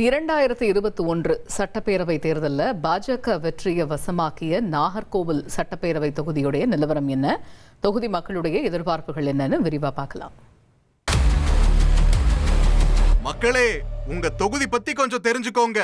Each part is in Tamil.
2021 சட்டப்பேரவை தேர்தலில் பாஜக வெற்றியை வசமாக்கிய நாகர்கோவில் சட்டப்பேரவை தொகுதியுடைய நிலவரம் என்ன, தொகுதி மக்களுடைய எதிர்பார்ப்புகள் என்னன்னு விரிவா பார்க்கலாம். மக்களே, உங்க தொகுதி பத்தி கொஞ்சம் தெரிஞ்சுக்கோங்க.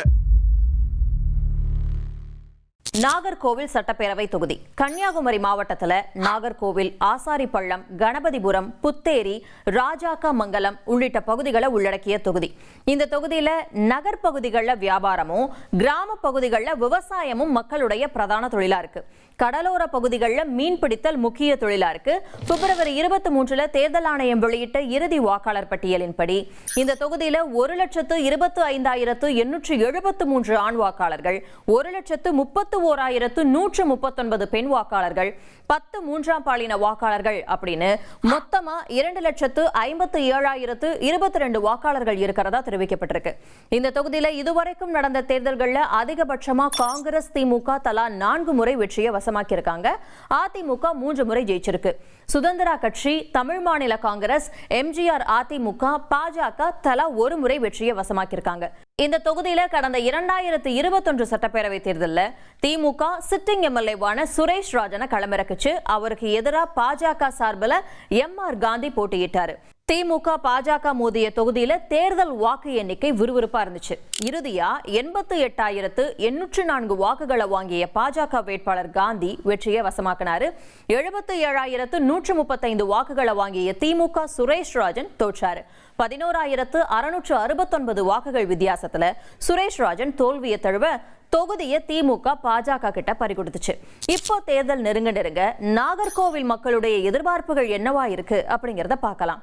நாகர்கோவில் சட்டப்பேரவை தொகுதி கன்னியாகுமரி மாவட்டத்தில் நாகர்கோவில், ஆசாரிப்பள்ளம், கணபதிபுரம், புத்தேரி, ராஜாக்கமங்கலம் உள்ளிட்ட பகுதிகளை உள்ளடக்கிய தொகுதி. இந்த தொகுதியில நகர்பகுதிகளில் வியாபாரமும், கிராம பகுதிகளில் விவசாயமும் மக்களுடைய பிரதான தொழிலா இருக்கு. கடலோர பகுதிகளில் மீன்பிடித்தல் முக்கிய தொழிலா இருக்கு. பிப்ரவரி 23 தேர்தல் ஆணையம் வெளியிட்ட இறுதி வாக்காளர் பட்டியலின்படி இந்த தொகுதியில 1,25,873 ஆண் வாக்காளர்கள், 1,31,139 பெண் வாக்காளர்கள், 10 மூன்றாம் பாலின வாக்காளர்கள் அப்படின்னு மொத்தமா 2,57,022 வாக்காளர்கள் இருக்கிறதா தெரிவிக்கப்பட்டிருக்கு. இந்த தொகுதியில இதுவரைக்கும் நடந்த தேர்தல்கள்ல அதிகபட்சமா காங்கிரஸ், திமுக தலா 4 முறை வெற்றியை வசமாக்கி இருக்காங்க. அதிமுக 3 முறை ஜெயிச்சிருக்கு. சுதந்திரா கட்சி, தமிழ் மாநில காங்கிரஸ், எம்ஜிஆர் அதிமுக, பாஜக தலா 1 முறை வெற்றியை வசமாக்கி இருக்காங்க. இந்த தொகுதியில கடந்த 2021 சட்டப்பேரவை தேர்தலில் திமுக சிட்டிங் எம்எல்ஏவான சுரேஷ் ராஜனை களமிறக்குச்சு. அவருக்கு எதிராக பாஜக சார்பில் எம்.ஆர். காந்தி போட்டியிட்டாரு. திமுக பாஜக மோதிய தொகுதியில தேர்தல் வாக்கு எண்ணிக்கை விறுவிறுப்பா இருந்துச்சு. இறுதியா 88,804 வாக்குகளை வாங்கிய பாஜக வேட்பாளர் காந்தி வெற்றியை வசமாக்கினாரு. 77,135 வாக்குகளை வாங்கிய திமுக சுரேஷ் ராஜன் தோற்றாரு. 11,669 வாக்குகள் வித்தியாசத்துல சுரேஷ் ராஜன் தோல்வியை தழுவ தொகுதியை திமுக பாஜக கிட்ட பறிகொடுத்துச்சு. இப்போ தேர்தல் நெருங்க நாகர்கோவில் மக்களுடைய எதிர்பார்ப்புகள் என்னவா இருக்கு அப்படிங்கறத பார்க்கலாம்.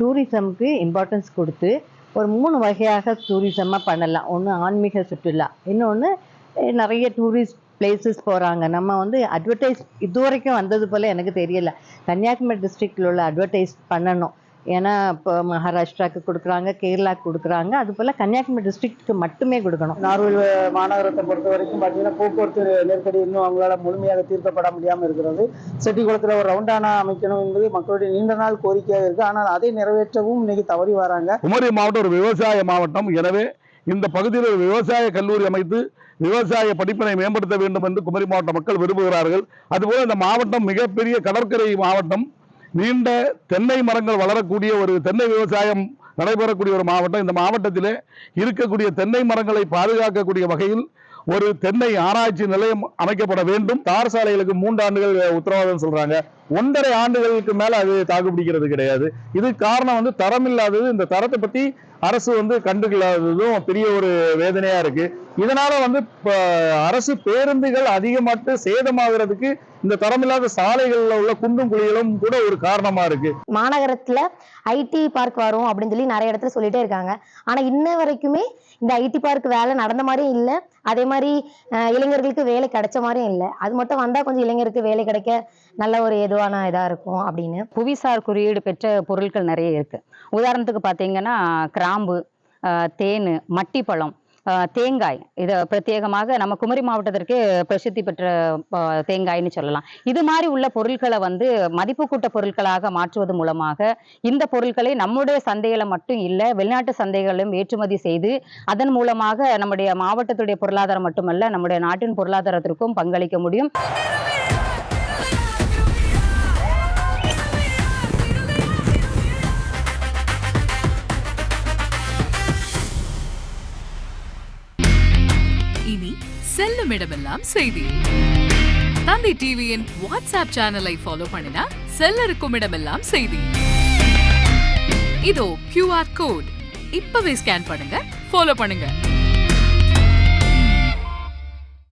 டூரிசம்க்கு இம்பார்ட்டன்ஸ் கொடுத்து ஒரு 3 வகையாக டூரிசமாக பண்ணலாம். ஒன்று ஆன்மீக சுற்றுலா, இன்னொன்று நிறைய டூரிஸ்ட் பிளேசஸ் போகிறாங்க. நம்ம அட்வர்டைஸ் இதுவரைக்கும் வந்தது போல் எனக்கு தெரியல. கன்னியாகுமரி டிஸ்ட்ரிக்டில் உள்ள அட்வர்டைஸ் பண்ணணும். ஏன்னா இப்போ மகாராஷ்டிராவுக்கு கொடுக்குறாங்க, கேரளாவுக்கு கொடுக்குறாங்க, அது போல் கன்னியாகுமரி டிஸ்ட்ரிக்ட்டுக்கு மட்டுமே கொடுக்கணும். நாகர்கோவில் மாநகரத்தை பொறுத்த வரைக்கும் பார்த்தீங்கன்னா போக்குவரத்து நெருக்கடி இன்னும் அவங்களால முழுமையாக தீர்க்கப்பட முடியாமல் இருக்கிறது. செட்டிக்குளத்தில் ஒரு ரவுண்டானா அமைக்கணும் என்பது மக்களுடைய நீண்ட நாள் கோரிக்கையாக இருக்குது. ஆனால் அதை நிறைவேற்றவும் இன்னைக்கு தவறி வராங்க. குமரி மாவட்டம் ஒரு விவசாய மாவட்டம். எனவே இந்த பகுதியில் ஒரு விவசாய கல்லூரி அமைத்து விவசாய படிப்பினை மேம்படுத்த வேண்டும் என்று குமரி மாவட்ட மக்கள் விரும்புகிறார்கள். அதுபோல இந்த மாவட்டம் மிகப்பெரிய கடற்கரை மாவட்டம். நீண்ட தென்னை மரங்கள் வளரக்கூடிய ஒரு தென்னை விவசாயம் நடைபெறக்கூடிய ஒரு மாவட்டம். இந்த மாவட்டத்திலே இருக்கக்கூடிய தென்னை மரங்களை பாதுகாக்கக்கூடிய வகையில் ஒரு தென்னை ஆராய்ச்சி நிலையம் அமைக்கப்பட வேண்டும். தார் சாலைகளுக்கு 3 ஆண்டுகள் உத்தரவாதம் சொல்றாங்க. 1.5 ஆண்டுகளுக்கு மேல அது தாக்குப்பிடிக்கிறது கிடையாது. இது காரணம் தரம் இல்லாதது. இந்த தரத்தை பத்தி அரசு கண்டுகொள்ளாததும் பெரிய ஒரு வேதனையா இருக்கு. இதனால அரசு பேருந்துகள் அதிகமாட்டு சேதமாகிறதுக்கு இந்த தரமில்லாத சாலைகள்ல உள்ள குண்டும் குழிகளும் கூட ஒரு காரணமா இருக்கு. மாநகரத்துல ஐடி பார்க் வரும் அப்படின்னு சொல்லி நிறைய இடத்துல சொல்லிட்டே இருக்காங்க. ஆனா இன்ன வரைக்குமே இந்த ஐடி பார்க் வேலை நடந்த மாதிரியும் இல்லை, அதே மாதிரி இளைஞர்களுக்கு வேலை கிடைச்ச மாதிரியும் இல்லை. அது மட்டும் வந்தா கொஞ்சம் இளைஞருக்கு வேலை கிடைக்க நல்ல ஒரு ஏதுவான இதா இருக்கும் அப்படின்னு. புவிசார் குறியீடு பெற்ற பொருட்கள் நிறைய இருக்கு. உதாரணத்துக்கு பார்த்தீங்கன்னா கிராம்பு, தேன், மட்டிப்பழம், தேங்காய். இதை பிரத்யேகமாக நம்ம குமரி மாவட்டத்திற்கு பிரசித்தி பெற்ற தேங்காய்னு சொல்லலாம். இது மாதிரி உள்ள பொருட்களை மதிப்பு கூட்ட பொருட்களாக மாற்றுவது மூலமாக இந்த பொருட்களை நம்முடைய சந்தைகளை மட்டும் இல்லை, வெளிநாட்டு சந்தைகளிலும் ஏற்றுமதி செய்து அதன் மூலமாக நம்முடைய மாவட்டத்துடைய பொருளாதாரம் மட்டுமல்ல, நம்முடைய நாட்டின் பொருளாதாரத்திற்கும் பங்களிக்க முடியும். இனி செல்லும் இடமெல்லாம் செய்தி. தந்தி டிவியின் வாட்ஸ்அப் சேனலை ஃபாலோ பண்ணினா செல்ல இருக்கும் இடமெல்லாம் செய்தி. இதோ QR கோட், இப்பவே ஸ்கேன் பண்ணுங்க, ஃபாலோ பண்ணுங்க.